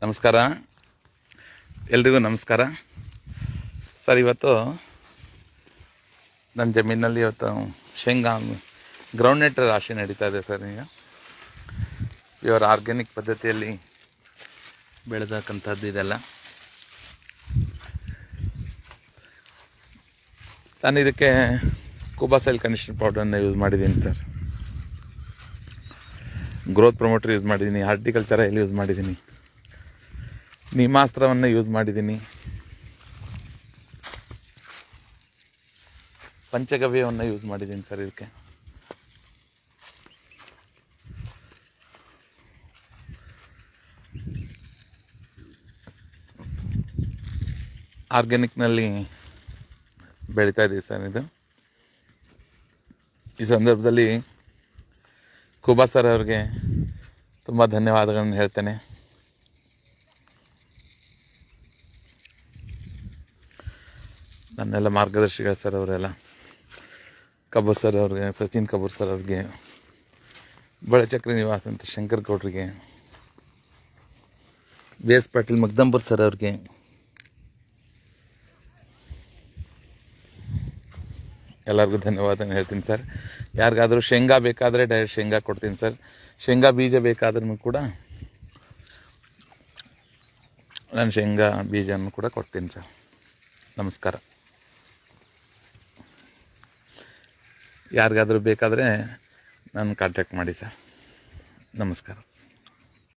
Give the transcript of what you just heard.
ನಮಸ್ಕಾರ, ಎಲ್ರಿಗೂ ನಮಸ್ಕಾರ. ಸರ್, ಇವತ್ತು ನನ್ನ ಜಮೀನಲ್ಲಿ ಶೇಂಗಾ ಗ್ರೌಂಡ್ನಟ್ ರಾಶಿ ನಡೀತಾ ಇದೆ ಸರ್. ಈಗ ಪ್ಯೂರ್ ಆರ್ಗ್ಯಾನಿಕ್ ಪದ್ಧತಿಯಲ್ಲಿ ಬೆಳೆದಕ್ಕಂಥದ್ದು ಇದೆಲ್ಲ. ನಾನು ಇದಕ್ಕೆ ಕುಬಾಸೈಲ್ ಕಂಡೀಷನರ್ ಪೌಡರನ್ನು ಯೂಸ್ ಮಾಡಿದ್ದೀನಿ ಸರ್. ಗ್ರೋತ್ ಪ್ರಮೋಟರ್ ಯೂಸ್ ಮಾಡಿದ್ದೀನಿ, ಹಾರ್ಟಿಕಲ್ಚರ್ ಆಯಿಲ್ ಯೂಸ್ ಮಾಡಿದ್ದೀನಿ, ನೀಮಾಸ್ತ್ರವನ್ನು ಯೂಸ್ ಮಾಡಿದ್ದೀನಿ, ಪಂಚಗವ್ಯವನ್ನು ಯೂಸ್ ಮಾಡಿದ್ದೀನಿ ಸರ್. ಇದಕ್ಕೆ ಆರ್ಗ್ಯಾನಿಕ್ನಲ್ಲಿ ಬೆಳೀತಾ ಇದ್ದೀವಿ ಸರ್. ಇದು ಈ ಸಂದರ್ಭದಲ್ಲಿ ಕುಬಾ ಸರ್ ಅವ್ರಿಗೆ ತುಂಬ ಧನ್ಯವಾದಗಳನ್ನು ಹೇಳ್ತೇನೆ. ನನ್ನೆಲ್ಲ ಮಾರ್ಗದರ್ಶಿಗಳು ಸರ್ ಅವರೆಲ್ಲ, ಕಬೂರ್ ಸರ್ ಅವ್ರಿಗೆ, ಸಚಿನ್ ಕಬೂರ್ ಸರ್ ಅವ್ರಿಗೆ, ಬಳಚಕ್ರಿ ನಿವಾಸ್ ಅಂತ ಶಂಕರ್ ಗೌಡ್ರಿಗೆ, V S Patil Magdampur sir ಅವ್ರಿಗೆ, ಎಲ್ಲರಿಗೂ ಧನ್ಯವಾದ ಹೇಳ್ತೀನಿ ಸರ್. ಯಾರಿಗಾದರೂ ಶೇಂಗಾ ಬೇಕಾದರೆ ಡೈರೆಕ್ಟ್ ಶೇಂಗಾ ಕೊಡ್ತೀನಿ ಸರ್. ಶೇಂಗಾ ಬೀಜ ಬೇಕಾದ್ರೂ ಕೂಡ ನಾನು ಶೇಂಗಾ ಬೀಜವನ್ನು ಕೂಡ ಕೊಡ್ತೀನಿ ಸರ್. ನಮಸ್ಕಾರ. ಯಾರಿಗಾದರೂ ಬೇಕಾದರೆ ನಾನು ಕಾಂಟ್ಯಾಕ್ಟ್ ಮಾಡಿ ಸರ್. ನಮಸ್ಕಾರ.